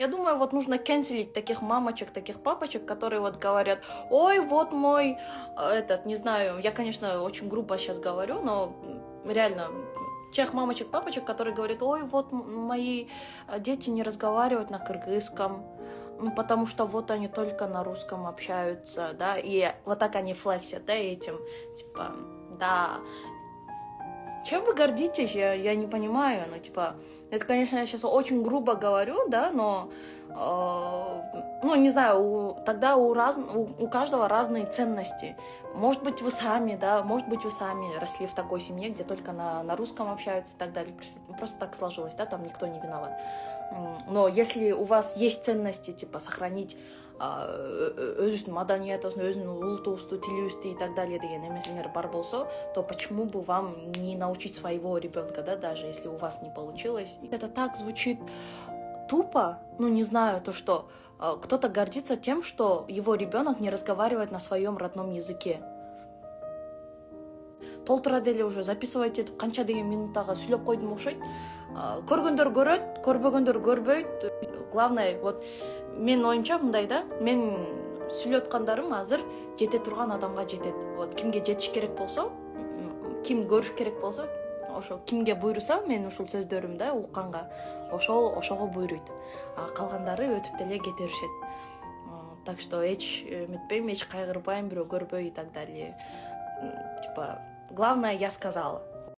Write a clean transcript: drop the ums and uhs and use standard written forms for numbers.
Я думаю, вот нужно канцелить таких мамочек, таких папочек, которые вот говорят: ой, вот мой, не знаю, я, конечно, очень грубо сейчас говорю, но реально, тех мамочек, папочек, которые говорят: ой, вот мои дети не разговаривают на кыргызском, потому что вот они только на русском общаются, да, и вот так они флексят, да, этим, типа, да. Чем вы гордитесь, я не понимаю, ну, типа, это, конечно, я сейчас очень грубо говорю, да, но, ну, не знаю, тогда у каждого разные ценности. Может быть, вы сами, да, может быть, вы сами росли в такой семье, где только на русском общаются и так далее. Просто так сложилось, да, там никто не виноват. Но если у вас есть ценности, типа, сохранить өзүнүн маданиятыбызды, өзүнүн улутубузду, тилибизди и так далее деген эмеселер бар болсо, то почему бы вам не научить своего ребенка, да, даже если у вас не получилось. Это так звучит тупо, ну не знаю, то что кто-то гордится тем, что его ребенок не разговаривает на своем родном языке. Толтура деле уже записывать этип канча деген минуттага сүйлөп койдум окшойт. Көргөндөр көрөт, көрбөгөндөр көрбөйт. Главное, вот менин оюмча мындай да, мен сүйлөткандарым азыр жете турган адамга жетет. Вот кимге жетиш керек болсо, ким көрүш керек болсо, ошо кимге буйруса мен ушул сөздөрүм да укканга, ошого буйруйт. А калгандары өтүп деле кете беришет. Так что эч үмүтпейм, эч кайгырбайм, бирөө көрбөй и так далее. Типа, главное, я сказала.